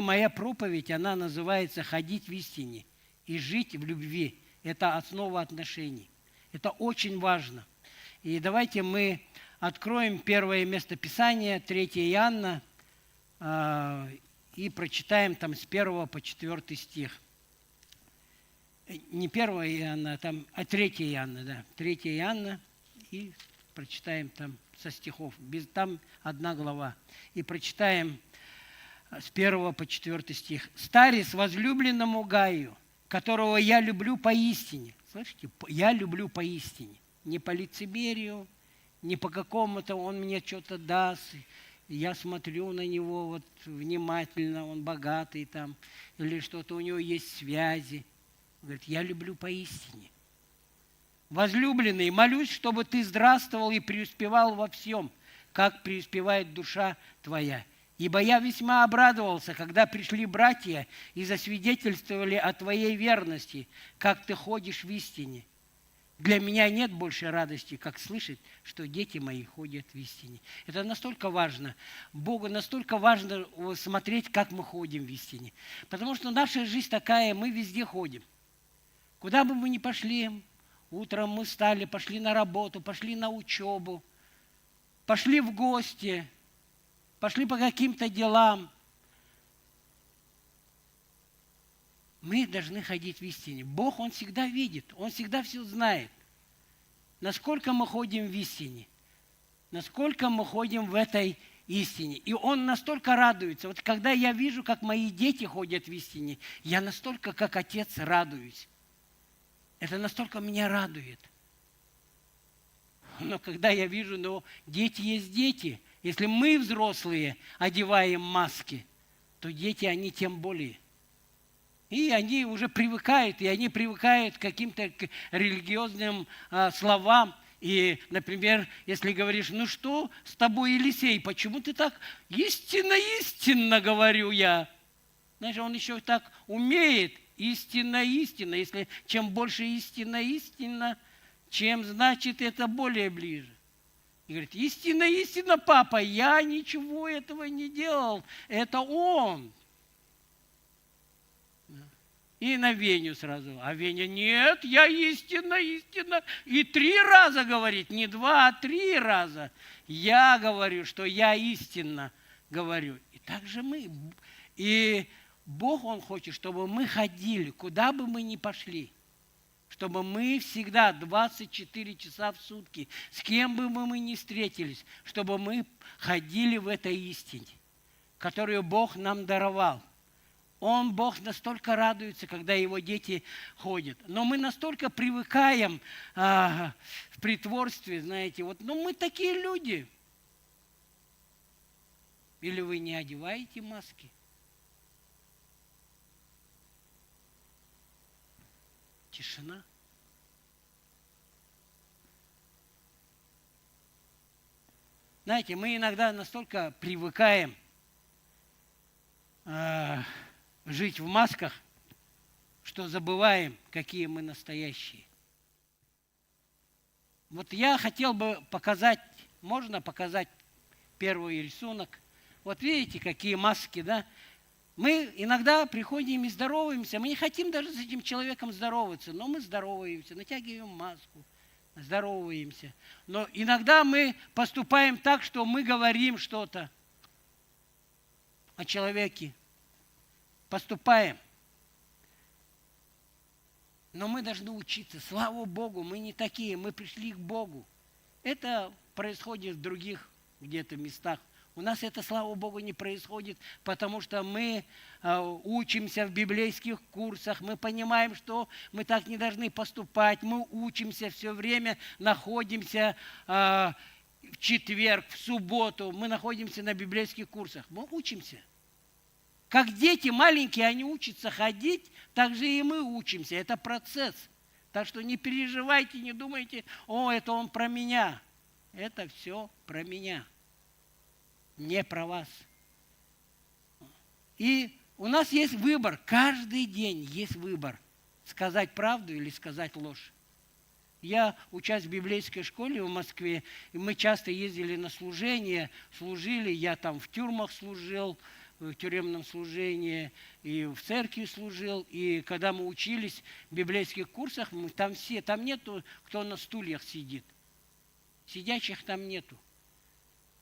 Моя проповедь, она называется «Ходить в истине и жить в любви». Это основа отношений. Это очень важно. И давайте мы откроем первое местописание, 3 Иоанна, и прочитаем там с 1 по 4 стих. Не 1 Иоанна, а 3 Иоанна, да. 3 Иоанна, и прочитаем там со стихов. Там одна глава. И прочитаем с 1 по 4 стих. «Старец возлюбленному Гаю, которого я люблю поистине». Слышите? Я люблю поистине. Не по лицемерию, не по какому-то он мне что-то даст. Я смотрю на него вот внимательно, он богатый там, или что-то у него есть связи. Говорит, я люблю поистине. Возлюбленный, молюсь, чтобы ты здравствовал и преуспевал во всем, как преуспевает душа твоя. Ибо я весьма обрадовался, когда пришли братья и засвидетельствовали о твоей верности, как ты ходишь в истине. Для меня нет большей радости, как слышать, что дети мои ходят в истине. Это настолько важно. Богу настолько важно смотреть, как мы ходим в истине. Потому что наша жизнь такая, мы везде ходим. Куда бы мы ни пошли, утром мы встали, пошли на работу, пошли на учебу, пошли в гости, пошли по каким-то делам. Мы должны ходить в истине. Бог, Он всегда видит, Он всегда все знает. Насколько мы ходим в истине, насколько мы ходим в этой истине. И Он настолько радуется. Вот когда я вижу, как мои дети ходят в истине, я настолько, как отец, радуюсь. Это настолько меня радует. Но когда я вижу, дети есть дети. Если мы, взрослые, одеваем маски, то дети, они тем более. И они уже привыкают, к каким-то религиозным словам. И, например, если говоришь, ну что с тобой, Елисей, почему ты так истинно говорю я? Знаешь, он еще так умеет, истинно. Если чем больше истинно, чем, значит, это более ближе. И говорит, истинно, папа, я ничего этого не делал, это он. И на Веню сразу. А Веня, нет, я истинно. И 3 раза говорит, не 2, а 3 раза. Я говорю, что я истинно говорю. И так же мы. И Бог, Он хочет, чтобы мы ходили, куда бы мы ни пошли. Чтобы мы всегда 24 часа в сутки, с кем бы мы ни встретились, чтобы мы ходили в этой истине, которую Бог нам даровал. Бог настолько радуется, когда Его дети ходят. Но мы настолько привыкаем в притворстве, знаете, мы такие люди. Или вы не одеваете маски? Тишина. Знаете, мы иногда настолько привыкаем жить в масках, что забываем, какие мы настоящие. Вот я хотел бы показать, можно показать первый рисунок. Вот видите, какие маски, да? Мы иногда приходим и здороваемся, мы не хотим даже с этим человеком здороваться, но мы здороваемся, натягиваем маску, здороваемся. Но иногда мы поступаем так, что мы говорим что-то о человеке. Поступаем. Но мы должны учиться. Слава Богу, мы не такие, мы пришли к Богу. Это происходит в других где-то местах. У нас это, слава Богу, не происходит, потому что мы учимся в библейских курсах, мы понимаем, что мы так не должны поступать, мы учимся все время, находимся в четверг, в субботу, мы находимся на библейских курсах, мы учимся. Как дети маленькие, они учатся ходить, так же и мы учимся. Это процесс. Так что не переживайте, не думайте, это он про меня. Это все про меня, не про вас. И у нас есть выбор, каждый день есть выбор, сказать правду или сказать ложь. Я, учась в библейской школе в Москве, и мы часто ездили на служение, служили, я там в тюрьмах служил, в тюремном служении, и в церкви служил. И когда мы учились в библейских курсах, мы там все, там нету, кто на стульях сидит. Сидящих там нету.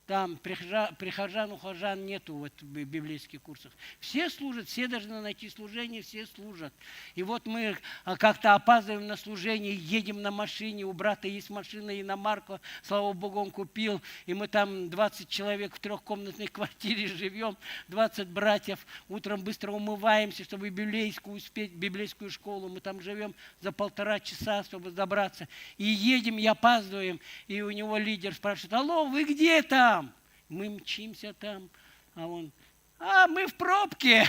Там прихожан, ухожан нету в библейских курсах. Все служат, все должны найти служение, все служат. И вот мы как-то опаздываем на служение, едем на машине, у брата есть машина иномарка, слава Богу, он купил, и мы там 20 человек в трехкомнатной квартире живем, 20 братьев, утром быстро умываемся, чтобы библейскую успеть, библейскую школу, мы там живем за 1,5 часа, чтобы добраться. И едем, и опаздываем, и у него лидер спрашивает: алло, вы где там? Мы мчимся там, а он: мы в пробке.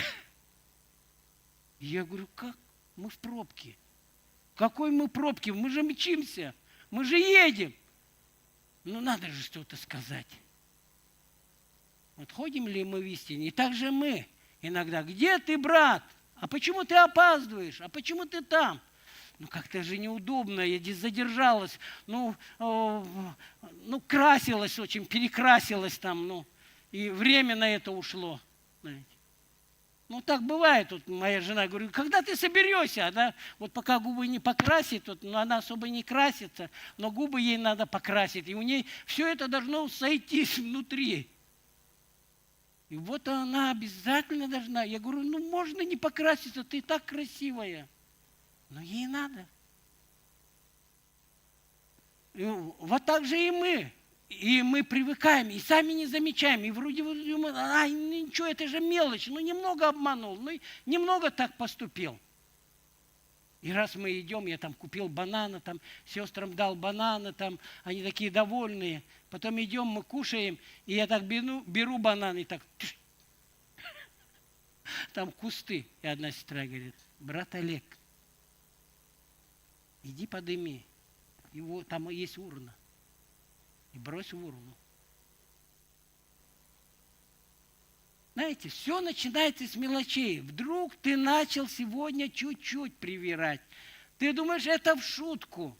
Я говорю: как? Мы в пробке. Какой мы пробке? Мы же мчимся, мы же едем. Ну, надо же что-то сказать. Вот ходим ли мы в истине? И так же мы иногда: где ты, брат? А почему ты опаздываешь? А почему ты там? Ну, как-то же неудобно, я здесь задержалась, красилась очень, перекрасилась там, и время на это ушло. Знаете. Ну, так бывает. Вот моя жена говорит: когда ты соберешься? Она вот пока губы не покрасит, она особо не красится, но губы ей надо покрасить, и у ней все это должно сойтись внутри. И вот она обязательно должна. Я говорю: можно не покраситься, ты так красивая. Но ей надо. И вот так же и мы. И мы привыкаем, и сами не замечаем. И вроде думаем: ничего, это же мелочь. Немного обманул, немного так поступил. И раз мы идем, я там купил банана, там сестрам дал бананы, там они такие довольные. Потом идем, мы кушаем, и я так беру банан, и так... Там кусты. И одна сестра говорит: брат Олег, иди подыми, там есть урна, и брось в урну. Знаете, все начинается с мелочей. Вдруг ты начал сегодня чуть-чуть привирать. Ты думаешь, это в шутку.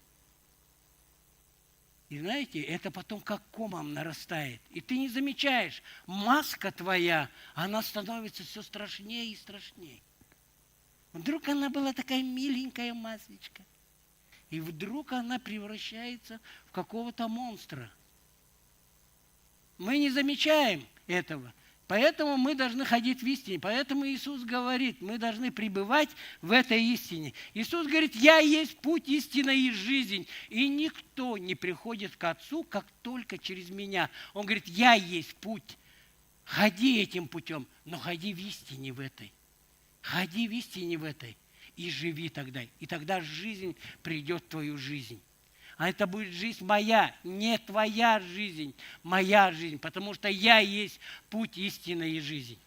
И знаете, это потом как комом нарастает. И ты не замечаешь, маска твоя, она становится все страшнее и страшнее. Вдруг она была такая миленькая масочка. И вдруг она превращается в какого-то монстра. Мы не замечаем этого. Поэтому мы должны ходить в истине. Поэтому Иисус говорит, мы должны пребывать в этой истине. Иисус говорит: я есть путь, истина и жизнь. И никто не приходит к Отцу, как только через меня. Он говорит: я есть путь. Ходи этим путем, но ходи в истине в этой. Ходи в истине в этой. И живи тогда. И тогда жизнь придет в твою жизнь. А это будет жизнь моя, не твоя жизнь, моя жизнь. Потому что я есть путь, истина и жизнь.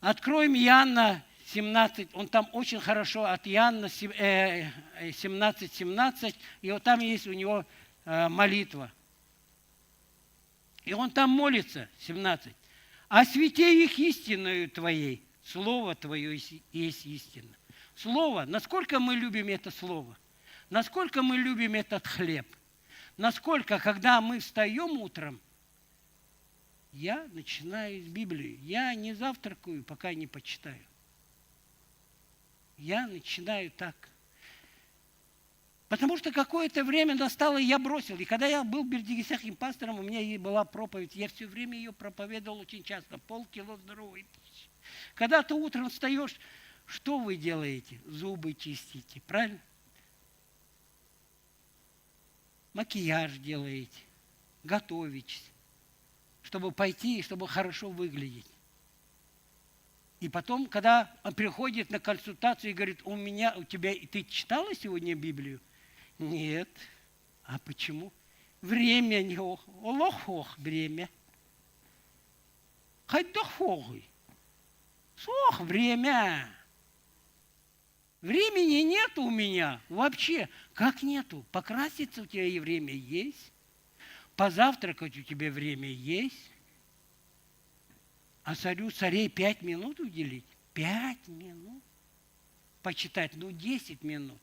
Откроем Иоанна 17. Он там очень хорошо от Иоанна 17:17. И вот там есть у него молитва. И он там молится, 17. «Освети их истиною Твоей». Слово Твое есть истина. Слово, насколько мы любим это слово, насколько мы любим этот хлеб, насколько, когда мы встаем утром, я начинаю с Библии. Я не завтракаю, пока не почитаю. Я начинаю так. Потому что какое-то время настало, и я бросил. И когда я был бердигесяхим пастором, у меня была проповедь. Я все время ее проповедовал очень часто. Полкило здоровой пищи. Когда ты утром встаешь, что вы делаете? Зубы чистите, правильно? Макияж делаете, готовитесь, чтобы пойти, чтобы хорошо выглядеть. И потом, когда приходит на консультацию и говорит: у тебя, ты читала сегодня Библию? Нет. А почему? Время не олох время. Хоть дохогой. Сох, время. Времени нет у меня вообще. Как нету? Покраситься у тебя и время есть. Позавтракать у тебя время есть. А царю царей 5 минут уделить? 5 минут? Почитать, 10 минут.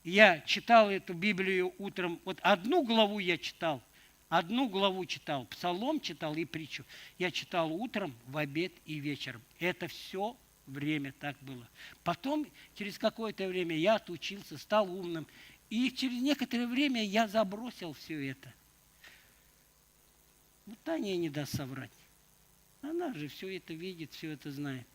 Я читал эту Библию утром, вот одну главу я читал, Одну главу читал, псалом читал и притчу. Я читал утром, в обед и вечером. Это все время так было. Потом, через какое-то время, я отучился, стал умным. И через некоторое время я забросил все это. Вот Таня не даст соврать. Она же все это видит, все это знает.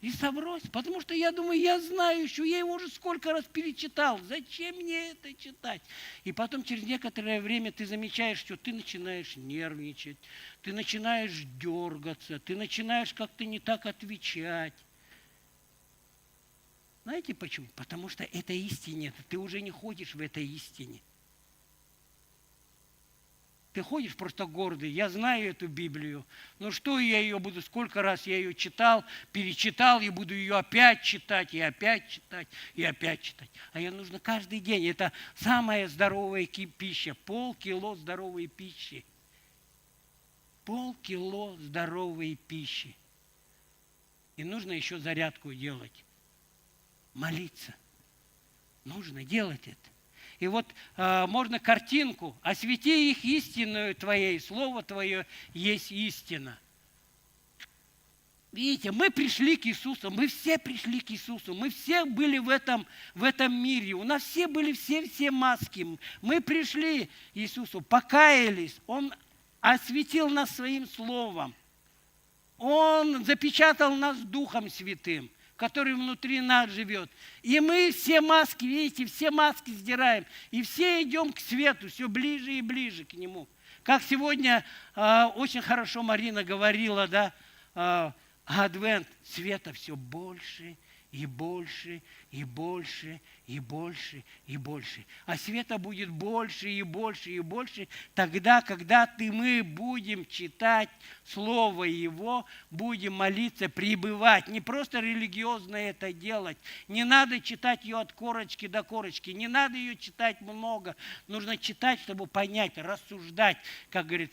И собрось, потому что я думаю, я знаю еще, я его уже сколько раз перечитал, зачем мне это читать? И потом через некоторое время ты замечаешь, что ты начинаешь нервничать, ты начинаешь дергаться, ты начинаешь как-то не так отвечать. Знаете почему? Потому что это истине, ты уже не ходишь в этой истине. Ты ходишь просто гордый, я знаю эту Библию, но что я ее буду, сколько раз я ее читал, перечитал, и буду ее опять читать, и опять читать, и опять читать. А ее нужно каждый день. Это самая здоровая пища, полкило здоровой пищи. Полкило здоровой пищи. И нужно еще зарядку делать. Молиться. Нужно делать это. И вот можно картинку: «Освети их истинную Твоей, Слово Твое есть истина». Видите, мы пришли к Иисусу, мы все пришли к Иисусу, мы все были в этом мире, у нас все были все маски. Мы пришли к Иисусу, покаялись, Он осветил нас Своим Словом, Он запечатал нас Духом Святым, который внутри нас живет. И мы все маски, видите, все маски сдираем. И все идем к свету, все ближе и ближе к Нему. Как сегодня очень хорошо Марина говорила, да, Адвент, света все больше и больше, и больше, и больше, и больше. А света будет больше и больше и больше тогда, когда мы будем читать Слово Его, будем молиться, пребывать. Не просто религиозно это делать. Не надо читать ее от корочки до корочки. Не надо ее читать много. Нужно читать, чтобы понять, рассуждать. Как говорит,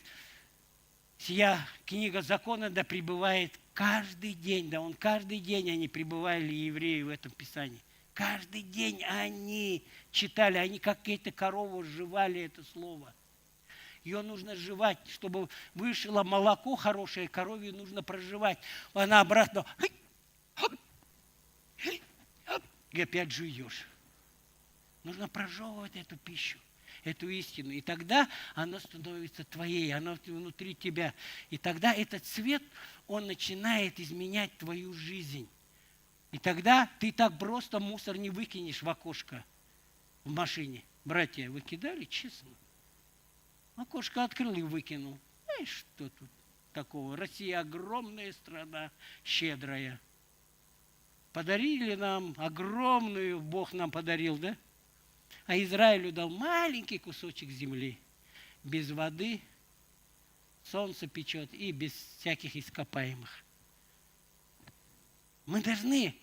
сия книга закона да пребывает каждый день, да, каждый день они пребывали, евреи, в этом Писании. Каждый день они читали, они как какие-то коровы жевали это слово. Ее нужно жевать, чтобы вышло молоко хорошее, корове нужно прожевать. Она обратно и опять жуешь. Нужно прожевывать эту пищу, эту истину. И тогда она становится твоей, она внутри тебя. И тогда этот свет, он начинает изменять твою жизнь. И тогда ты так просто мусор не выкинешь в окошко в машине. Братья, вы кидали, честно? Окошко открыл и выкинул. Знаешь, что тут такого? Россия огромная страна, щедрая. Подарили нам огромную, Бог нам подарил, да? А Израилю дал маленький кусочек земли. Без воды, солнце печет и без всяких ископаемых. Мы должны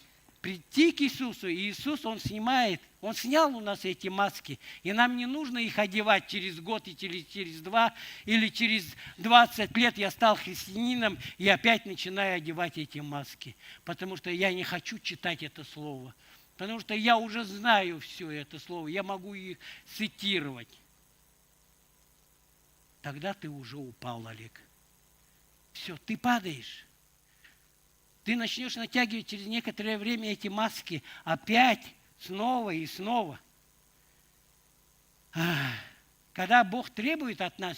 прийти к Иисусу, и Иисус, Он снял у нас эти маски, и нам не нужно их одевать через год, и через 2, или через 20 лет я стал христианином, и опять начинаю одевать эти маски, потому что я не хочу читать это слово, потому что я уже знаю все это слово, я могу их цитировать. Тогда ты уже упал, Олег. Все, ты падаешь. Ты начнешь натягивать через некоторое время эти маски опять, снова и снова. Когда Бог требует от нас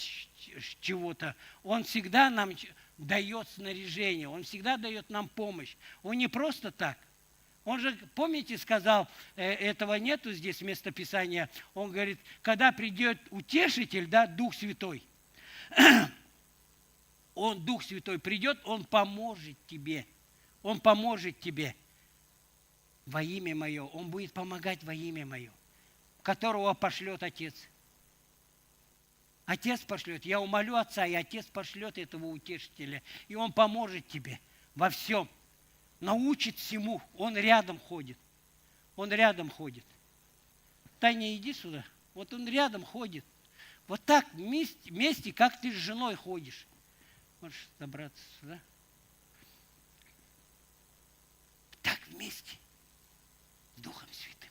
чего-то, Он всегда нам дает снаряжение, Он всегда дает нам помощь. Он не просто так. Он же, помните, сказал, этого нету здесь вместо Писания, он говорит, когда придет Утешитель, да, Дух Святой, Он, Дух Святой, придет, Он поможет тебе. Он поможет тебе во имя Мое. Он будет помогать во имя Мое, которого пошлет Отец. Отец пошлет. Я умолю Отца, и Отец пошлет этого Утешителя. И Он поможет тебе во всем. Научит всему. Он рядом ходит. Он рядом ходит. Таня, иди сюда. Вот Он рядом ходит. Вот так вместе, как ты с женой ходишь. Можешь забраться сюда. Так вместе с Духом Святым.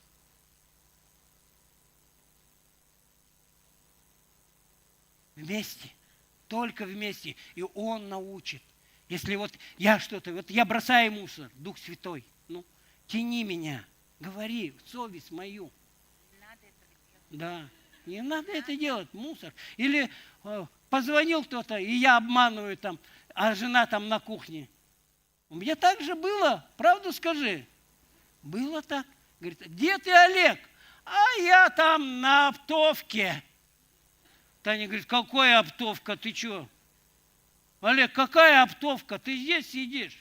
Вместе. Только вместе. И Он научит. Если вот я что-то, вот я бросаю мусор, Дух Святой, ну, тяни меня, говори, совесть мою. Да, не надо это делать, мусор. Или позвонил кто-то, и я обманываю там, а жена там на кухне. У меня так же было, правду скажи. Было так. Говорит, где ты, Олег? А я там на оптовке. Таня говорит, какая оптовка, ты что? Олег, какая оптовка, ты здесь сидишь?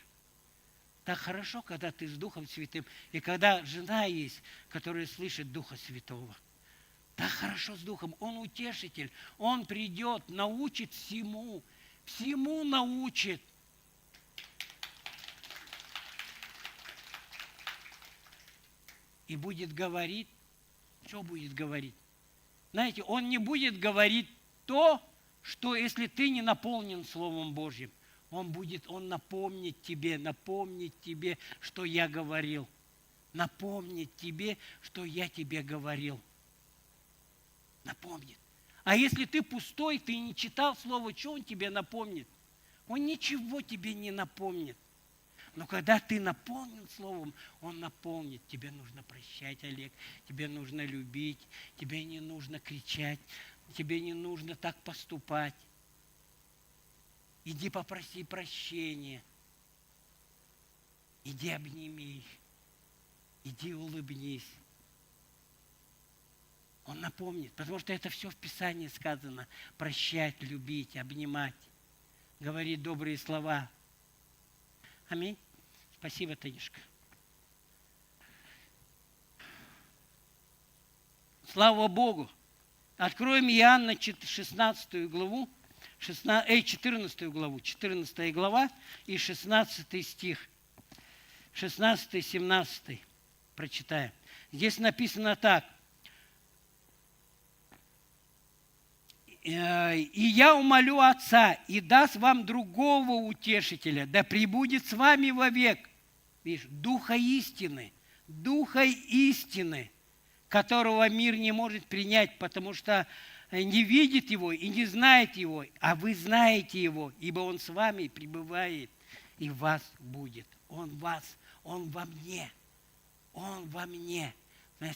Так хорошо, когда ты с Духом Святым, и когда жена есть, которая слышит Духа Святого. Так хорошо с Духом, Он утешитель, Он придет, научит всему, всему научит. И будет говорить, что будет говорить? Знаете, Он не будет говорить то, что если ты не наполнен Словом Божьим, Он напомнит тебе, что я говорил. Напомнит тебе, что я тебе говорил. Напомнит. А если ты пустой, ты не читал Слово, что Он тебе напомнит? Он ничего тебе не напомнит. Но когда ты наполнен Словом, Он наполнит. Тебе нужно прощать, Олег, тебе нужно любить, тебе не нужно кричать, тебе не нужно так поступать. Иди попроси прощения. Иди обними их. Иди улыбнись. Он напомнит, потому что это все в Писании сказано. Прощать, любить, обнимать, говорить добрые слова. Аминь. Спасибо, Танюшка. Слава Богу. Откроем Иоанна 16 главу, 14 главу, 14 глава и 16 стих. 16-17 прочитаем. Здесь написано так. «И я умолю Отца, и даст вам другого утешителя, да пребудет с вами вовек». Видишь, Духа истины, которого мир не может принять, потому что не видит Его и не знает Его, а вы знаете Его, ибо Он с вами пребывает и в вас будет. Он в вас, Он во мне, Он во мне.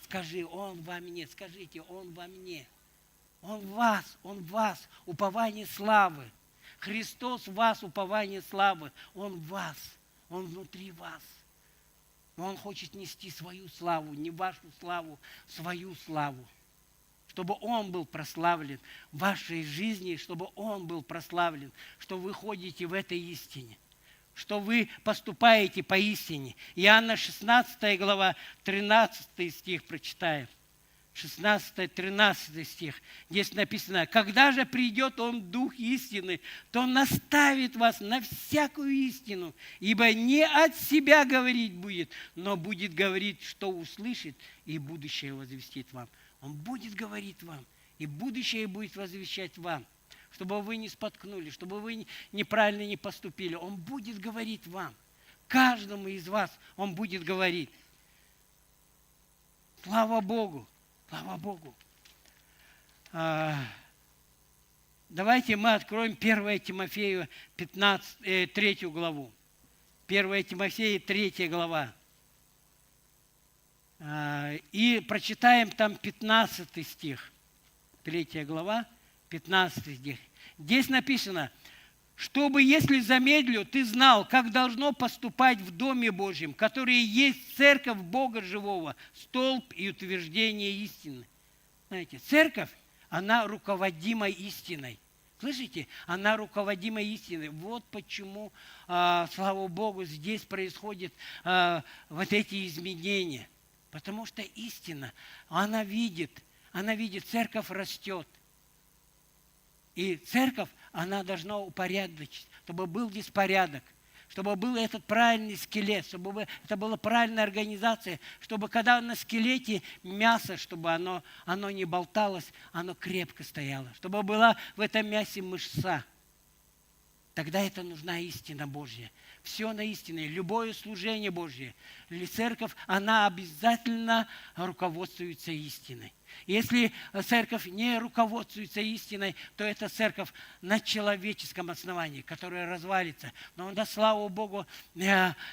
Скажи, Он во мне, скажите, Он во мне. Он в вас, упование славы. Христос в вас, упование славы. Он в вас, Он внутри вас. Но Он хочет нести свою славу, не вашу славу, свою славу. Чтобы Он был прославлен в вашей жизни, чтобы Он был прославлен, что вы ходите в этой истине, что вы поступаете по истине. Иоанна 16 глава, 13 стих прочитаем. 16-13 стих. Здесь написано, когда же придет Он, Дух истины, то Он наставит вас на всякую истину, ибо не от себя говорить будет, но будет говорить, что услышит, и будущее возвестит вам. Он будет говорить вам, и будущее будет возвещать вам, чтобы вы не споткнули, чтобы вы неправильно не поступили. Он будет говорить вам. Каждому из вас Он будет говорить. Слава Богу! Слава Богу. Давайте мы откроем 1 Тимофею 3 главу. 1 Тимофея 3 глава. И прочитаем там 15 стих. 3 глава, 15 стих. Здесь написано, чтобы, если замедлю, ты знал, как должно поступать в Доме Божьем, который есть церковь Бога живого, столб и утверждение истины. Знаете, церковь, она руководима истиной. Слышите? Она руководима истиной. Вот почему, слава Богу, здесь происходят вот эти изменения. Потому что истина, она видит, церковь растет. И церковь, она должна упорядочить, чтобы был здесь порядок, чтобы был этот правильный скелет, чтобы это была правильная организация, чтобы когда на скелете мясо, чтобы оно не болталось, оно крепко стояло, чтобы была в этом мясе мышца. тогда это нужна истина Божья. Все на истине, любое служение Божье. Или церковь, она обязательно руководствуется истиной. Если церковь не руководствуется истиной, то это церковь на человеческом основании, которая развалится. Но да, слава Богу,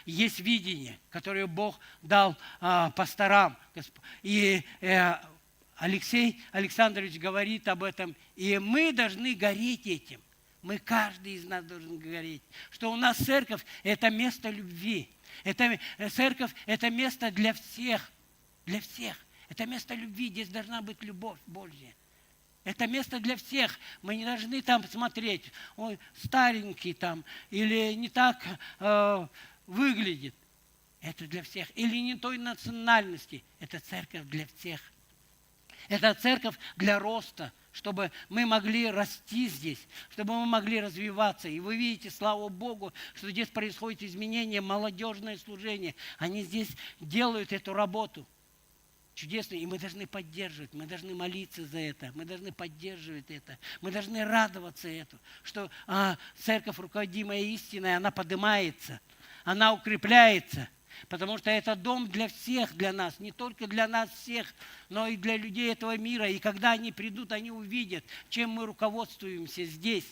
есть видение, которое Бог дал пасторам. И Алексей Александрович говорит об этом. И мы должны гореть этим. Мы, каждый из нас должен гореть. Что у нас церковь – это место любви. Церковь – это место для всех. Для всех. Это место любви. Здесь должна быть любовь Божья. Это место для всех. Мы не должны там смотреть. Ой, старенький там. Или не так выглядит. Это для всех. Или не той национальности. Это церковь для всех. Это церковь для роста, чтобы мы могли расти здесь, чтобы мы могли развиваться. И вы видите, слава Богу, что здесь происходит изменение, молодежное служение. Они здесь делают эту работу чудесную, и мы должны поддерживать, мы должны молиться за это, мы должны поддерживать это, мы должны радоваться этому, что церковь, руководимая истиной, она поднимается, она укрепляется. Потому что это дом для всех, для нас, не только для нас всех, но и для людей этого мира. И когда они придут, они увидят, чем мы руководствуемся здесь.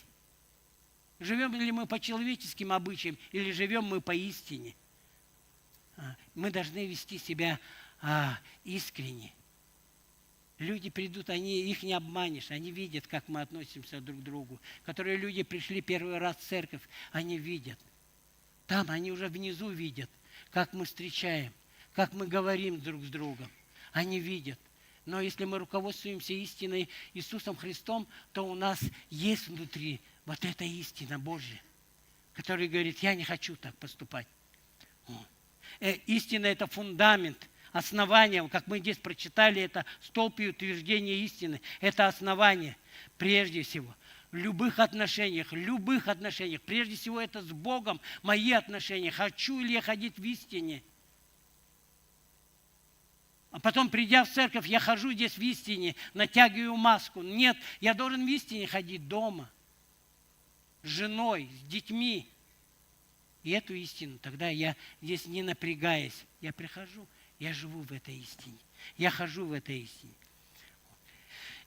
Живем ли мы по человеческим обычаям, или живем мы по истине. Мы должны вести себя искренне. Люди придут, их не обманешь, они видят, как мы относимся друг к другу. Которые люди пришли первый раз в церковь, они видят. Там они уже внизу видят, как мы встречаем, как мы говорим друг с другом. Они видят. Но если мы руководствуемся истиной Иисусом Христом, то у нас есть внутри вот эта истина Божья, которая говорит, я не хочу так поступать. Истина – это фундамент, основание, как мы здесь прочитали, это столб и утверждение истины. Это основание прежде всего. В любых отношениях, прежде всего это с Богом, мои отношения, хочу ли я ходить в истине. А потом, придя в церковь, я хожу здесь в истине, натягиваю маску. Нет, я должен в истине ходить дома, с женой, с детьми. И эту истину, тогда я здесь не напрягаясь, я прихожу, я живу в этой истине, я хожу в этой истине.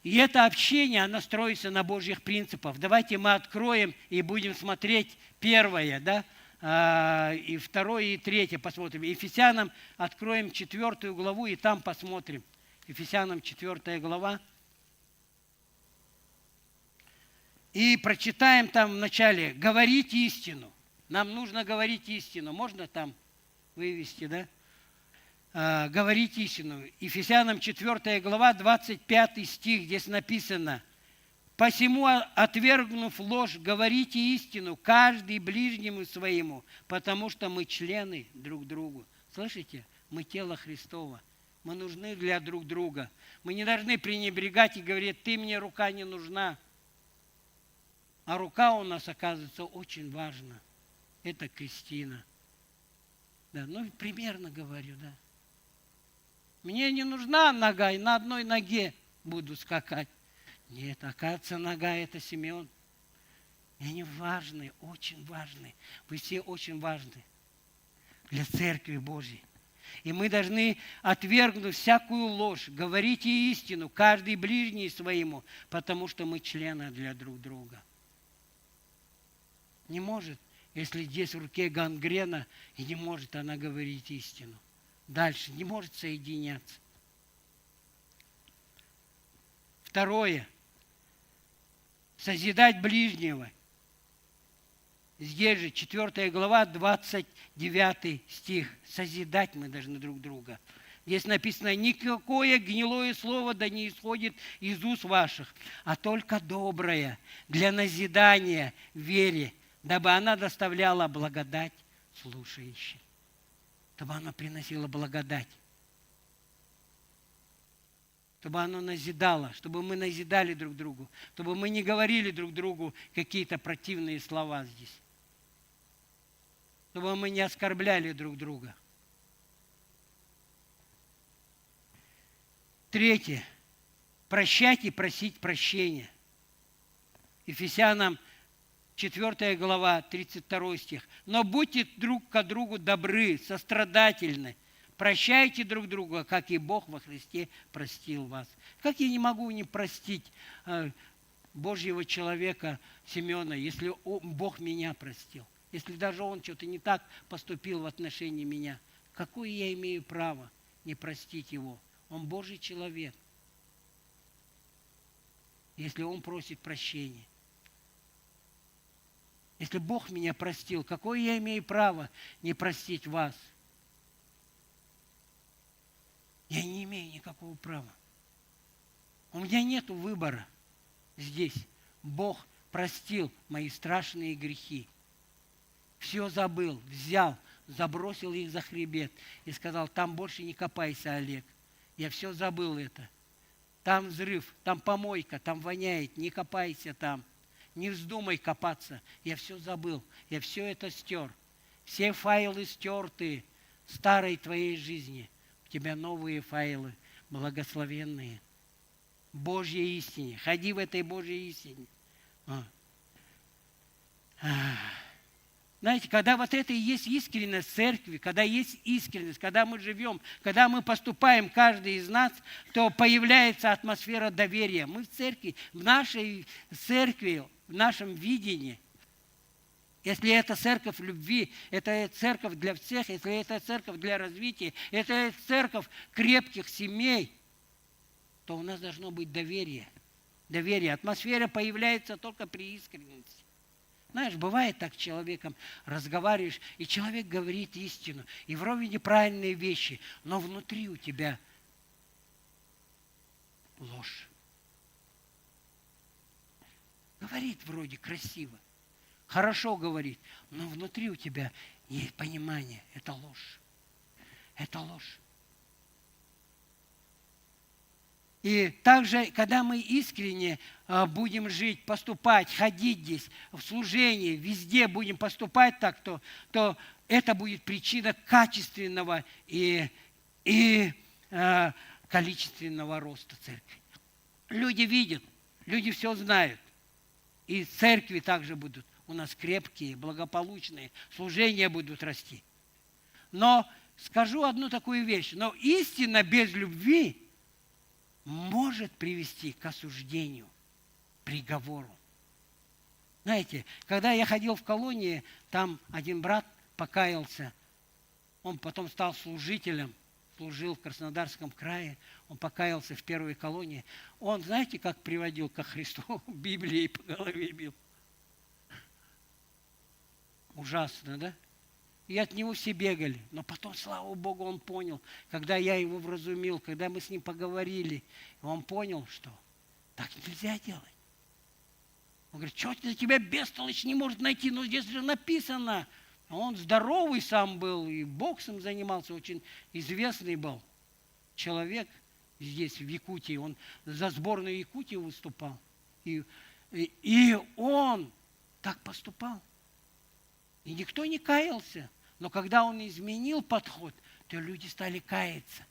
И это общение, оно строится на Божьих принципах. Давайте мы откроем и будем смотреть первое, да, и второе, и третье посмотрим. Ефесянам откроем 4 главу, и там посмотрим. Ефесянам 4 глава. И прочитаем там в начале «Говорить истину». Нам нужно говорить истину. Можно там вывести, да? Говорить истину. Ефесянам 4 глава, 25 стих, здесь написано: «Посему, отвергнув ложь, говорите истину, каждый ближнему своему, потому что мы члены друг другу». Слышите? Мы тело Христово. Мы нужны для друг друга. Мы не должны пренебрегать и говорить, ты мне рука не нужна. А рука у нас, оказывается, очень важна. Это Кристина. Да, ну, примерно говорю, да. Мне не нужна нога, и на одной ноге буду скакать. Нет, оказывается, нога – это Симеон. И они важны, очень важны. Вы все очень важны для Церкви Божьей. И мы должны отвергнуть всякую ложь. Говорите истину, каждый ближний своему, потому что мы члены для друг друга. Не может, если здесь в руке гангрена, и не может она говорить истину. Дальше не может соединяться. Второе. Созидать ближнего. Здесь же 4 глава, 29 стих. Созидать мы должны друг друга. Здесь написано: никакое гнилое слово да не исходит из уст ваших, а только доброе для назидания в вере, дабы она доставляла благодать слушающим. Чтобы она приносила благодать. Чтобы оно назидало, чтобы мы назидали друг другу, чтобы мы не говорили друг другу какие-то противные слова здесь. Чтобы мы не оскорбляли друг друга. Третье. Прощать и просить прощения. Ефесянам 4 глава, 32 стих. «Но будьте друг к другу добры, сострадательны, прощайте друг друга, как и Бог во Христе простил вас». Как я не могу не простить Божьего человека Симеона, если Бог меня простил? Если даже он что-то не так поступил в отношении меня, какое я имею право не простить его? Он Божий человек. Если он просит прощения. Если Бог меня простил, какое я имею право не простить вас? Я не имею никакого права. У меня нет выбора здесь. Бог простил мои страшные грехи. Все забыл, взял, забросил их за хребет и сказал: там больше не копайся, Олег. Я все забыл это. Там взрыв, там помойка, там воняет, не копайся там. Не вздумай копаться. Я все забыл, я все это стер. Все файлы стерты старой твоей жизни. У тебя новые файлы, благословенные. Божьей истине. Ходи в этой Божьей истине. Знаете, когда вот это и есть искренность церкви, когда есть искренность, когда мы живем, когда мы поступаем, каждый из нас, то появляется атмосфера доверия. Мы в церкви, в нашей церкви, в нашем видении. Если это церковь любви, это церковь для всех, если это церковь для развития, это церковь крепких семей, то у нас должно быть доверие. Доверие. Атмосфера появляется только при искренности. Знаешь, бывает так с человеком, разговариваешь, и человек говорит истину, и вроде неправильные вещи, но внутри у тебя ложь. Говорит вроде красиво, хорошо говорит, но внутри у тебя есть понимание, это ложь. Это ложь. И также, когда мы искренне будем жить, поступать, ходить здесь, в служении, везде будем поступать так, то это будет причина качественного и количественного роста церкви. Люди видят, люди все знают. И церкви также будут у нас крепкие, благополучные, служения будут расти. Но скажу одну такую вещь. Но истина без любви может привести к осуждению, приговору. Знаете, когда я ходил в колонии, там один брат покаялся. Он потом стал служителем, служил в Краснодарском крае. Он покаялся в первой колонии. Он, знаете, как приводил ко Христу? Библией по голове бил. Ужасно, да? И от него все бегали. Но потом, слава Богу, он понял, когда я его вразумил, когда мы с ним поговорили, он понял, что так нельзя делать. Он говорит: что тебя бестолочь не может найти? Ну, здесь же написано. Он здоровый сам был, и боксом занимался, очень известный был человек здесь, в Якутии. Он за сборную Якутии выступал. И он так поступал. И никто не каялся. Но когда он изменил подход, то люди стали каяться.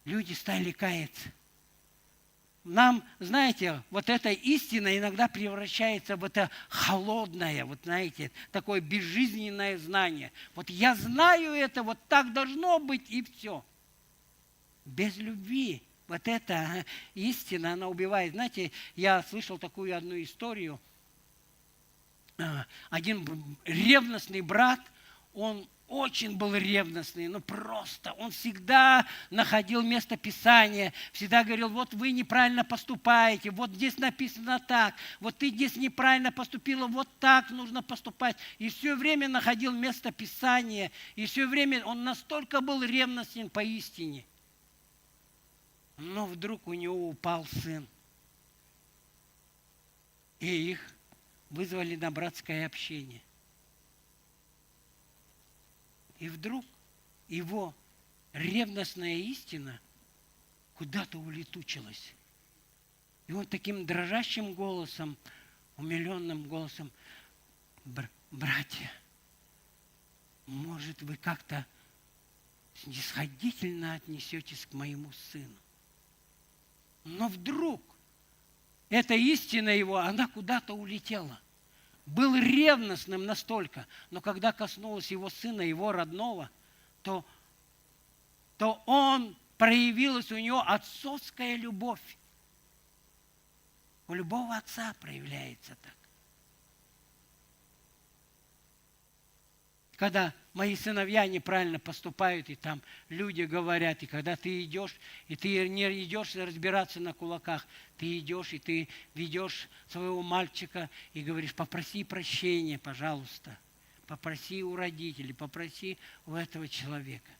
Люди стали каяться. Нам, знаете, вот эта истина иногда превращается в это холодное, вот знаете, такое безжизненное знание. Вот я знаю это, вот так должно быть, и все. Без любви. Вот эта истина, она убивает. Знаете, я слышал такую одну историю. Один ревностный брат, он очень был ревностный, ну просто. Он всегда находил место Писания, всегда говорил: вот вы неправильно поступаете, вот здесь написано так, вот ты здесь неправильно поступила, вот так нужно поступать. И все время находил место Писания, и все время он настолько был ревностен поистине. Но вдруг у него упал сын, и их вызвали на братское общение. И вдруг его ревностная истина куда-то улетучилась. И он таким дрожащим голосом, умиленным голосом: братья, может, вы как-то снисходительно отнесетесь к моему сыну? Но вдруг эта истина его, она куда-то улетела. был ревностным настолько, но когда коснулось его сына, его родного, то проявилась у него отцовская любовь. У любого отца проявляется так. Когда мои сыновья неправильно поступают, и там люди говорят, и когда ты идешь, и ты не идешь разбираться на кулаках, ты идешь, и ты ведешь своего мальчика, и говоришь: попроси прощения, пожалуйста, попроси у родителей, попроси у этого человека.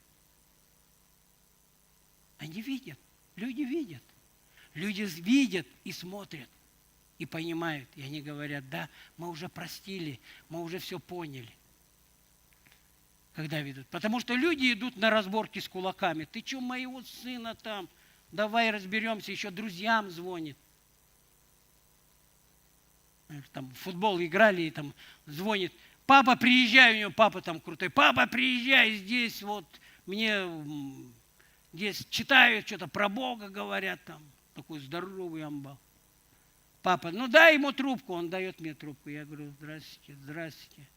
Они видят, люди видят. Люди видят и смотрят, и понимают, и они говорят: да, мы уже простили, мы уже все поняли. Когда ведут. Потому что люди идут на разборки с кулаками. Ты что, моего сына там? Давай разберемся. Еще друзьям звонит. Там в футбол играли, и там звонит: папа, приезжай, у него папа там крутой. Папа, приезжай, здесь вот мне здесь читают, что-то про Бога говорят там. Такой здоровый амбал. Папа: ну дай ему трубку. Он дает мне трубку. Я говорю: здравствуйте, здравствуйте.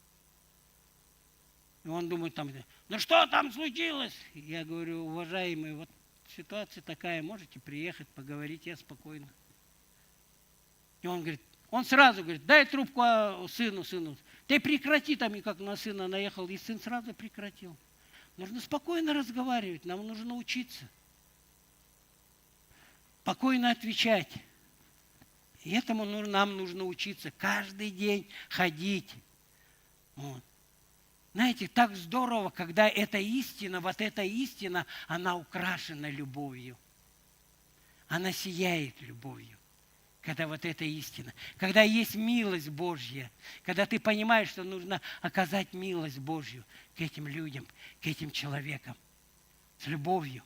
И он думает там: ну что там случилось? Я говорю: уважаемый, вот ситуация такая, можете приехать, поговорить, я спокойно. И он говорит, он сразу говорит: дай трубку сыну. Ты прекрати, там и как на сына наехал, и сын сразу прекратил. Нужно спокойно разговаривать, нам нужно учиться. Спокойно отвечать. И этому нам нужно учиться каждый день ходить. Вот. Знаете, так здорово, когда эта истина, вот эта истина, она украшена любовью. Она сияет любовью. Когда вот эта истина. Когда есть милость Божья. Когда ты понимаешь, что нужно оказать милость Божью к этим людям, к этим человекам. С любовью.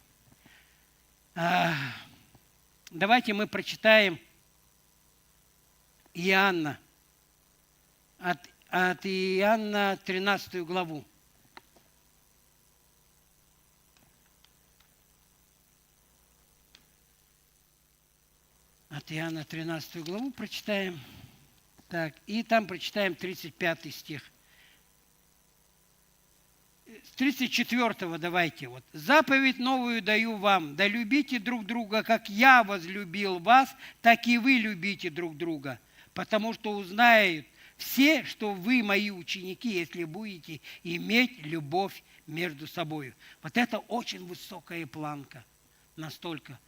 Давайте мы прочитаем Иоанна. От Иоанна 13 главу. От Иоанна 13 главу прочитаем. Так, и там прочитаем 35 стих. С 34 давайте. Вот. «Заповедь новую даю вам, да любите друг друга, как я возлюбил вас, так и вы любите друг друга, потому что узнают все, что вы мои ученики, если будете иметь любовь между собой». Вот это очень высокая планка. Настолько.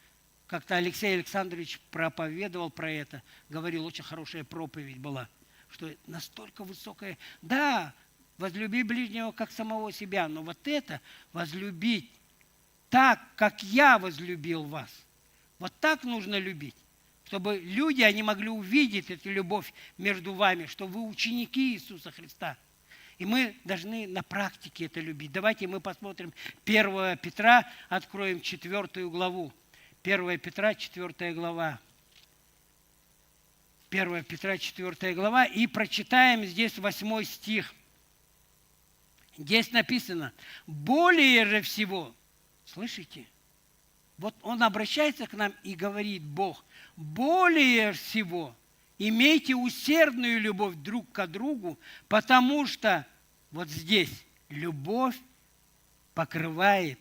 Как-то Алексей Александрович проповедовал про это. Говорил, очень хорошая проповедь была. Что настолько высокая. Да, возлюби ближнего, как самого себя. Но вот это возлюбить так, как я возлюбил вас. Вот так нужно любить. Чтобы люди, они могли увидеть эту любовь между вами, что вы ученики Иисуса Христа. И мы должны на практике это любить. Давайте мы посмотрим 1 Петра, откроем 4 главу. 1 Петра, 4 глава. 1 Петра, 4 глава. И прочитаем здесь 8 стих. Здесь написано: более же всего, слышите? Вот он обращается к нам и говорит, Бог: более всего имейте усердную любовь друг к другу, потому что вот здесь любовь покрывает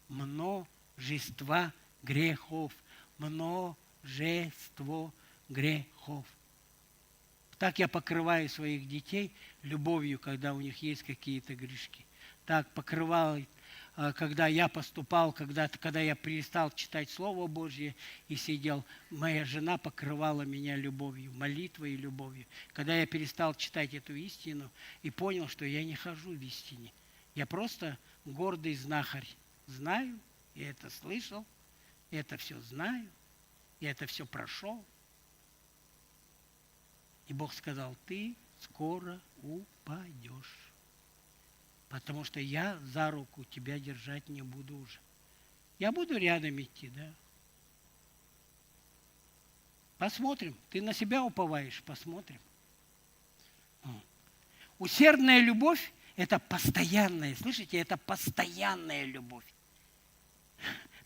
множество грехов. Множество грехов. Так я покрываю своих детей любовью, когда у них есть какие-то грешки. Так покрывал, когда я поступал, когда я перестал читать Слово Божье и сидел, моя жена покрывала меня любовью, молитвой и любовью. Когда я перестал читать эту истину и понял, что я не хожу в истине. Я просто гордый знахарь. Знаю, я это слышал, я это все знаю, я это все прошел. И Бог сказал: ты скоро упадешь. Потому что я за руку тебя держать не буду уже. Я буду рядом идти, да. Посмотрим. Ты на себя уповаешь, посмотрим. Усердная любовь – это постоянная, слышите, это постоянная любовь.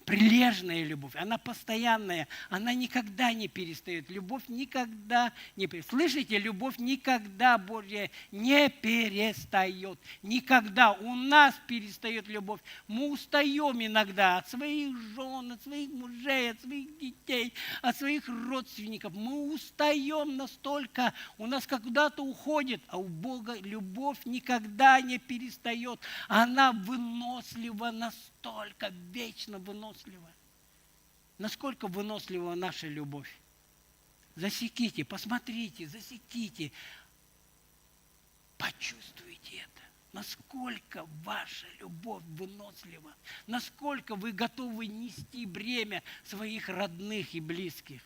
прилежная любовь, она постоянная, она никогда не перестает. Любовь никогда не перестает. Слышите, любовь никогда, Божья, не перестает. Никогда. У нас перестает любовь. Мы устаем иногда от своих жен, от своих мужей, от своих детей, от своих родственников. Мы устаем настолько, у нас куда-то уходит, а у Бога любовь никогда не перестает. Она вынослива настолько, вечно вынослива. Насколько вынослива наша любовь? Засеките, посмотрите, засеките, почувствуйте это. Насколько ваша любовь вынослива, насколько вы готовы нести бремя своих родных и близких,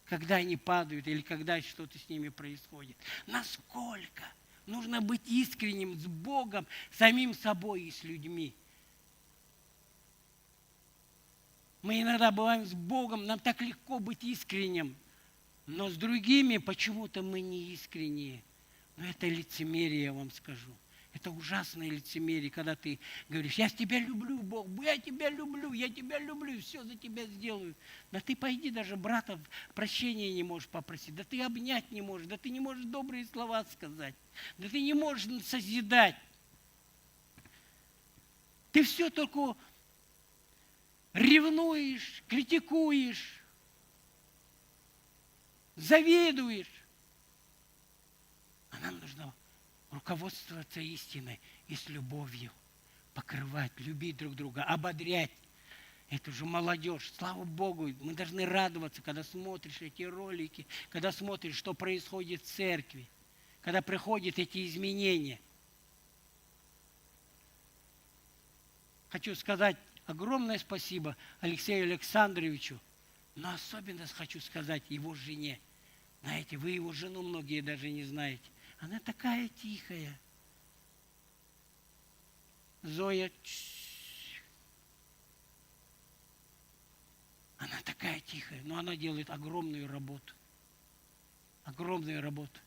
когда они падают или когда что-то с ними происходит. Насколько нужно быть искренним с Богом, самим собой и с людьми. Мы иногда бываем с Богом, нам так легко быть искренним, но с другими почему-то мы не искренние. Но это лицемерие, я вам скажу. Это ужасное лицемерие, когда ты говоришь, я тебя люблю, Бог, я тебя люблю, все за тебя сделаю. Да ты пойди даже брата прощения не можешь попросить, да ты обнять не можешь, да ты не можешь добрые слова сказать, да ты не можешь созидать. Ты все только ревнуешь, критикуешь, завидуешь. А нам нужно руководствоваться истиной и с любовью, покрывать, любить друг друга, ободрять эту же молодежь. Слава Богу, мы должны радоваться, когда смотришь эти ролики, когда смотришь, что происходит в церкви, когда приходят эти изменения. Хочу сказать огромное спасибо Алексею Александровичу, но особенно хочу сказать его жене. Знаете, вы его жену многие даже не знаете. Она такая тихая. Зоя. Она такая тихая, но она делает огромную работу. Огромную работу.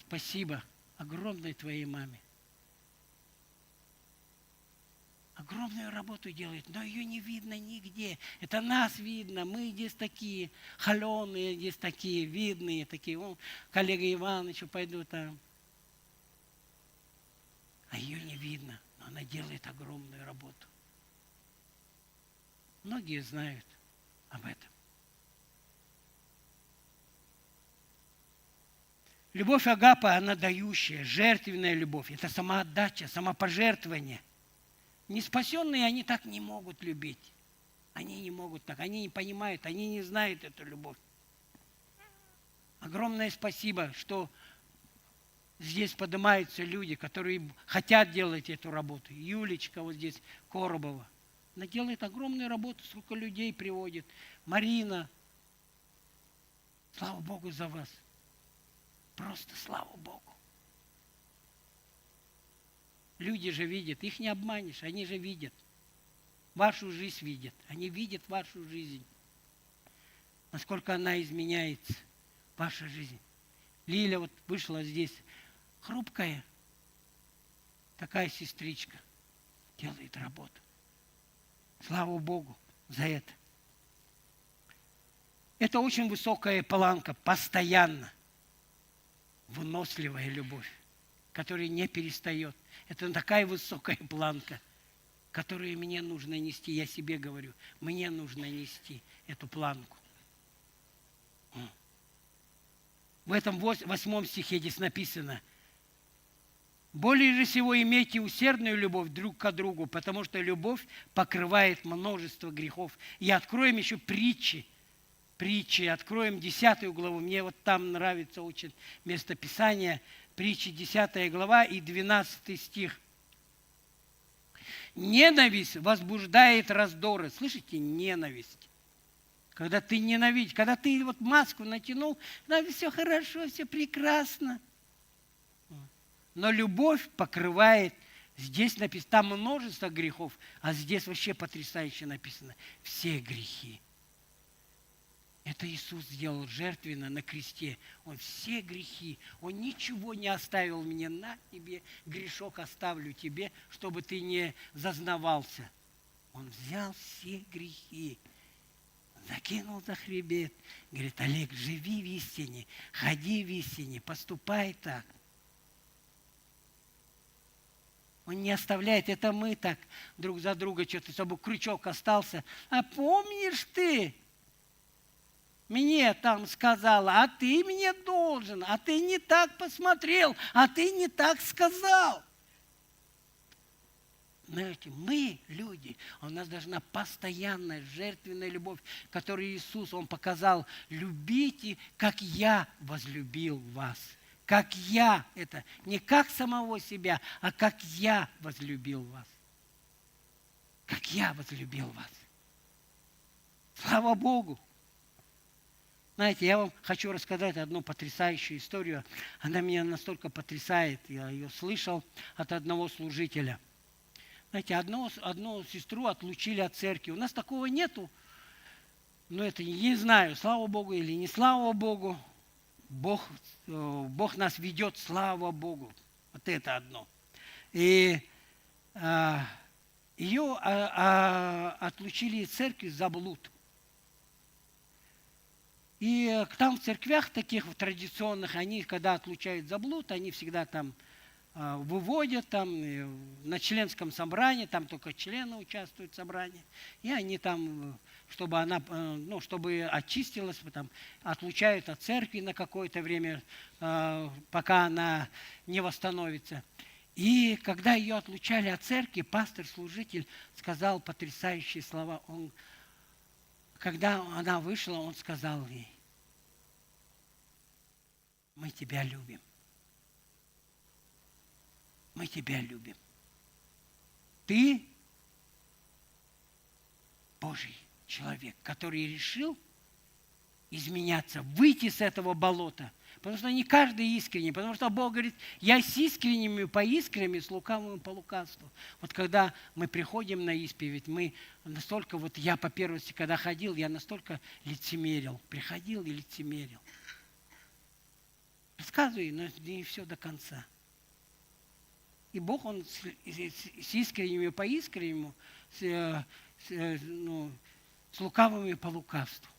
Спасибо огромной твоей маме. Огромную работу делает, но ее не видно нигде. Это нас видно, мы здесь такие холеные, здесь такие видные, такие, коллега Иван еще пойду там. А ее не видно, но она делает огромную работу. Многие знают об этом. Любовь Агапа, она дающая, жертвенная любовь. Это самоотдача, самопожертвование. Неспасенные, они так не могут любить. Они не могут так, они не понимают, они не знают эту любовь. Огромное спасибо, что здесь поднимаются люди, которые хотят делать эту работу. Юлечка вот здесь, Коробова. Она делает огромную работу, сколько людей приводит. Марина. Слава Богу за вас. Просто слава Богу. Люди же видят, их не обманешь, они же видят. Вашу жизнь видят, они видят вашу жизнь. Насколько она изменяется, ваша жизнь. Лиля вот вышла здесь, хрупкая, такая сестричка, делает работу. Слава Богу за это. Это очень высокая планка, постоянно. Выносливая любовь, которая не перестает. Это такая высокая планка, которую мне нужно нести. Я себе говорю, мне нужно нести эту планку. В этом 8 стихе здесь написано: «Более же всего имейте усердную любовь друг к другу, потому что любовь покрывает множество грехов». И откроем еще притчи, откроем 10 главу. Мне вот там нравится очень местописание. Притчи 10 глава и 12 стих. «Ненависть возбуждает раздоры». Слышите? Ненависть. Когда ты ненавидишь, когда ты вот маску натянул, да, все хорошо, все прекрасно. Но любовь покрывает, здесь написано, там множество грехов, а здесь вообще потрясающе написано: все грехи. Это Иисус сделал жертвенно на кресте. Он все грехи, Он ничего не оставил мне. На тебе грешок оставлю тебе, чтобы ты не зазнавался. Он взял все грехи, закинул за хребет. Говорит: Олег, живи в истине, ходи в истине, поступай так. Он не оставляет. Это мы так друг за друга что-то, чтобы крючок остался. А помнишь ты, мне там сказала, а ты мне должен, а ты не так посмотрел, а ты не так сказал. Знаете, мы, люди, у нас должна постоянная жертвенная любовь, которую Иисус, Он показал: любите, как я возлюбил вас. Как я, это не как самого себя, а как я возлюбил вас. Как я возлюбил вас. Слава Богу! Знаете, я вам хочу рассказать одну потрясающую историю. Она меня настолько потрясает. Я ее слышал от одного служителя. Знаете, одну сестру отлучили от церкви. У нас такого нету. Но это не знаю, слава Богу или не слава Богу. Бог нас ведет, слава Богу. Вот это одно. И ее отлучили из церкви за блуд. И там в церквях таких традиционных, они, когда отлучают за блуд, они всегда там выводят, там на членском собрании, там только члены участвуют в собрании. И они там, чтобы она, чтобы очистилась, там, отлучают от церкви на какое-то время, пока она не восстановится. И когда ее отлучали от церкви, пастор-служитель сказал потрясающие слова. Когда она вышла, он сказал ей: мы тебя любим. Мы тебя любим. Ты Божий человек, который решил изменяться, выйти с этого болота. Потому что не каждый искренний. Потому что Бог говорит: я с искренними по искренним, с лукавым по лукавству. Вот когда мы приходим на исповедь, мы настолько, вот я по первости, когда ходил, я настолько лицемерил. Приходил и лицемерил. Рассказываю, но не все до конца. И Бог, Он с искренними по искреннему, с лукавыми по лукавству.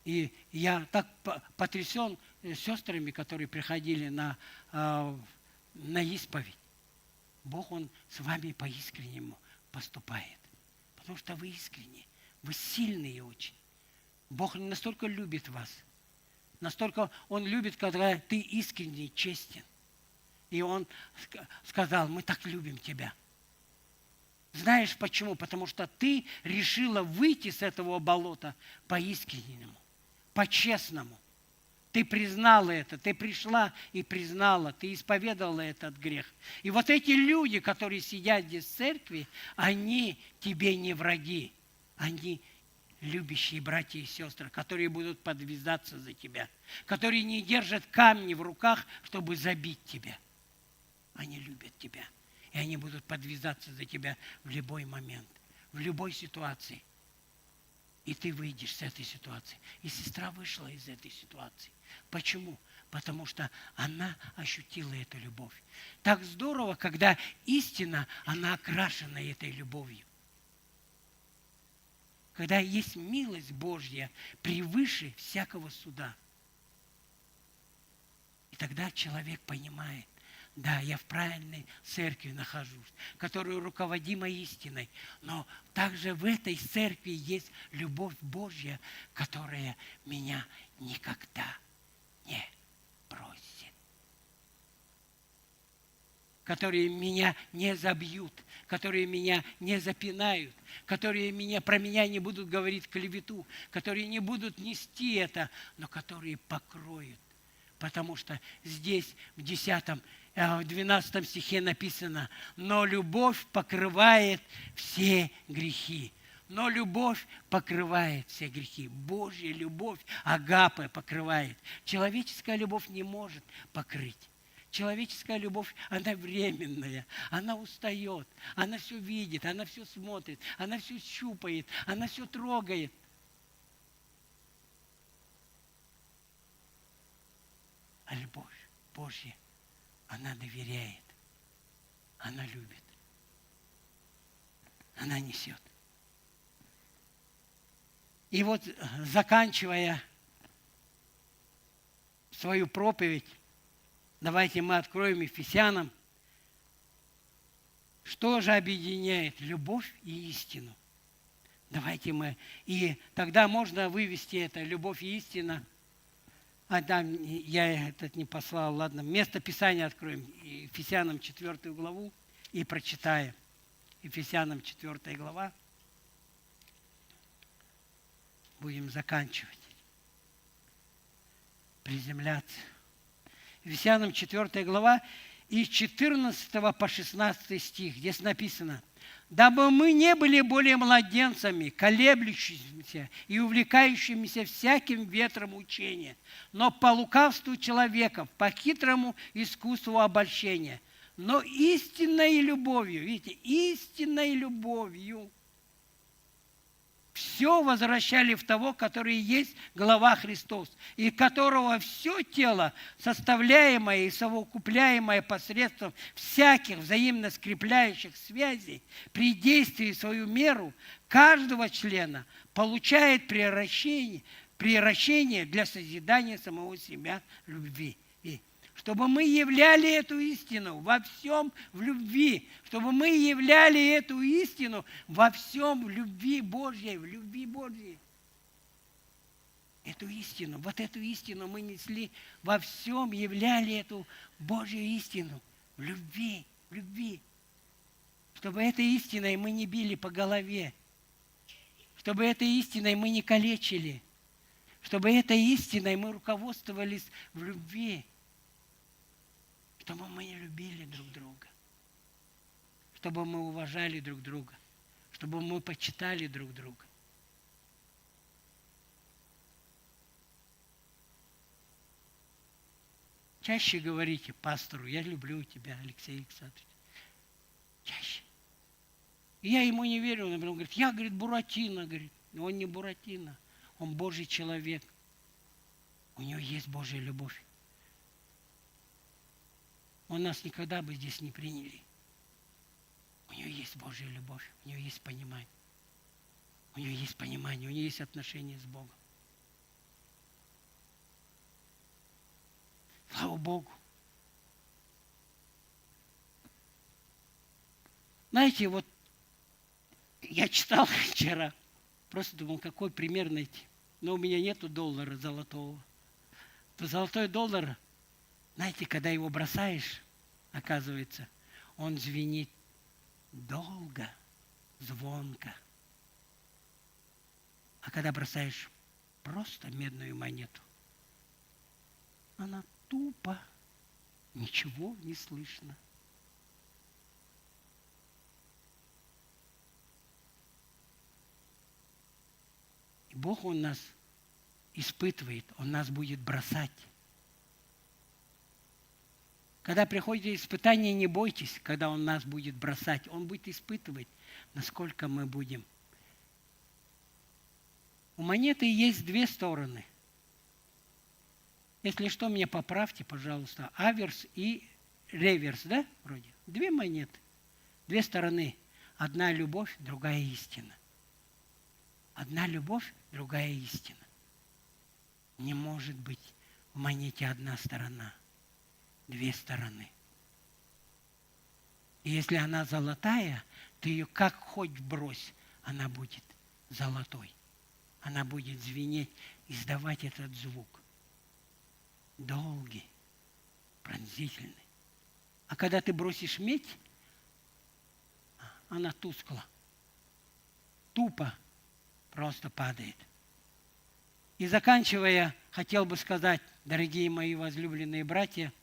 И я так потрясен сестрами, которые приходили на исповедь. Бог, Он с вами по искреннему поступает. Потому что вы искренние, вы сильные очень. Бог настолько любит вас. Настолько Он любит, когда ты искренний, честен. И Он сказал: мы так любим тебя. Знаешь почему? Потому что ты решила выйти с этого болота по-искреннему, по-честному. Ты признала это, ты пришла и признала, ты исповедовала этот грех. И вот эти люди, которые сидят здесь в церкви, они тебе не враги, они любящие братья и сестры, которые будут подвязаться за тебя, которые не держат камни в руках, чтобы забить тебя. Они любят тебя, и они будут подвязаться за тебя в любой момент, в любой ситуации. И ты выйдешь с этой ситуации. И сестра вышла из этой ситуации. Почему? Потому что она ощутила эту любовь. Так здорово, когда истина, она окрашена этой любовью. Когда есть милость Божья превыше всякого суда. И тогда человек понимает: да, я в правильной церкви нахожусь, которая руководима истиной, но также в этой церкви есть любовь Божья, которая меня никогда не бросит. Которые меня не забьют, которые меня не запинают, которые про меня не будут говорить клевету, которые не будут нести это, но которые покроют. Потому что здесь в 12 стихе написано: но любовь покрывает все грехи. Но любовь покрывает все грехи. Божья любовь, агапе, покрывает. Человеческая любовь не может покрыть. Человеческая любовь, она временная, она устает, она все видит, она все смотрит, она все щупает, она все трогает. А любовь Божья, она доверяет, она любит. она несет. И вот, заканчивая свою проповедь, давайте мы откроем Ефесянам, что же объединяет любовь и истину. Давайте мы, и тогда можно вывести это, любовь и истина. А там я этот не послал, ладно, место Писания откроем, Ефесянам 4 главу и прочитаем. Ефесянам 4 глава. Будем заканчивать. Приземляться. Ефесянам 4 глава и с 14 по 16 стих. Здесь написано: «Дабы мы не были более младенцами, колеблющимися и увлекающимися всяким ветром учения, но по лукавству человеков, по хитрому искусству обольщения, но истинной любовью», видите, истинной любовью, все возвращали в того, который есть глава Христос, и которого все тело, составляемое и совокупляемое посредством всяких взаимно скрепляющих связей, при действии в свою меру каждого члена получает превращение для созидания самого себя любви. Чтобы мы являли эту истину во всем в любви, чтобы мы являли эту истину во всем в любви Божьей, в любви Божьей. Эту истину, вот эту истину мы несли во всем, являли эту Божью истину в любви, в любви. Чтобы этой истиной мы не били по голове, чтобы этой истиной мы не калечили, чтобы этой истиной мы руководствовались в любви. Чтобы мы не любили друг друга, чтобы мы уважали друг друга, чтобы мы почитали друг друга. Чаще говорите пастору: «Я люблю тебя, Алексей Александрович». Чаще. И я ему не верю, он говорит: «Я, говорит, Буратино», говорит. Он не Буратино, он Божий человек. У него есть Божья любовь. Он нас никогда бы здесь не приняли. У него есть Божья любовь, у него есть понимание. У него есть понимание, у него есть отношения с Богом. Слава Богу. Знаете, вот я читал вчера, просто думал, какой пример найти. Но у меня нету доллара золотого. То золотой доллар, знаете, когда его бросаешь, оказывается, он звенит долго, звонко. А когда бросаешь просто медную монету, она тупо, ничего не слышно. И Бог, Он нас испытывает, Он нас будет бросать. Когда приходит испытание, не бойтесь, когда Он нас будет бросать. Он будет испытывать, насколько мы будем. У монеты есть две стороны. Если что, меня поправьте, пожалуйста. Аверс и реверс, да, вроде? Две монеты, две стороны. Одна любовь, другая истина. Одна любовь, другая истина. Не может быть в монете одна сторона. Две стороны. И если она золотая, ты ее как хоть брось, она будет золотой. Она будет звенеть, издавать этот звук. Долгий, пронзительный. А когда ты бросишь медь, она тускла. Тупо просто падает. И заканчивая, хотел бы сказать, дорогие мои возлюбленные братья,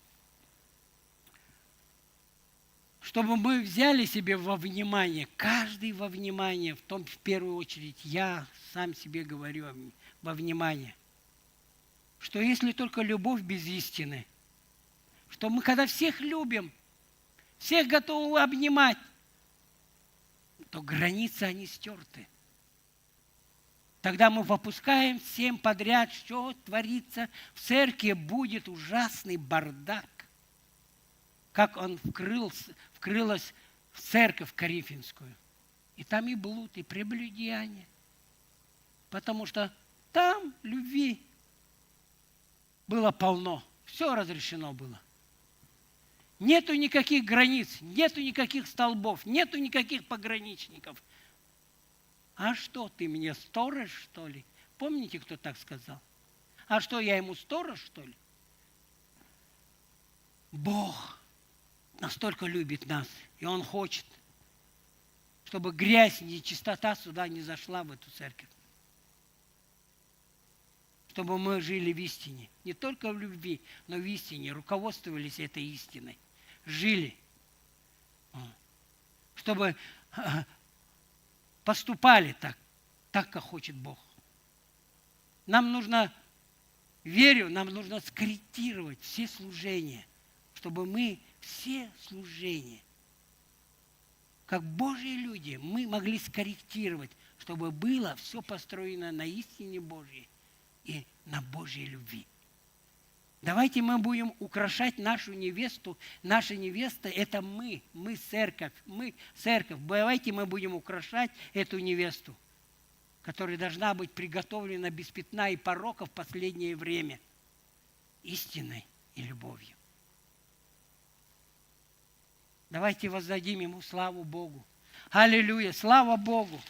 чтобы мы взяли себе во внимание, каждый во внимание, в первую очередь я сам себе говорю во внимание, что если только любовь без истины, что мы когда всех любим, всех готовы обнимать, то границы, они стерты. Тогда мы выпускаем всем подряд, что творится. В церкви будет ужасный бардак. Как он вкрылась в церковь Коринфянскую. И там и блуд, и прелюбодеяние. Потому что там любви было полно. Все разрешено было. Нету никаких границ, нету никаких столбов, нету никаких пограничников. А что, ты мне сторож, что ли? Помните, кто так сказал? А что, я ему сторож, что ли? Бог настолько любит нас, и Он хочет, чтобы грязь, нечистота сюда не зашла, в эту церковь. Чтобы мы жили в истине. Не только в любви, но в истине. Руководствовались этой истиной. Жили. Чтобы поступали так, как хочет Бог. Нам нужно, верю, нам нужно скорректировать все служения, чтобы мы все служения, как Божьи люди, мы могли скорректировать, чтобы было все построено на истине Божьей и на Божьей любви. Давайте мы будем украшать нашу невесту. Наша невеста – это мы церковь, церковь. Давайте мы будем украшать эту невесту, которая должна быть приготовлена без пятна и порока в последнее время истиной и любовью. Давайте воздадим Ему славу Богу. Аллилуйя! Слава Богу!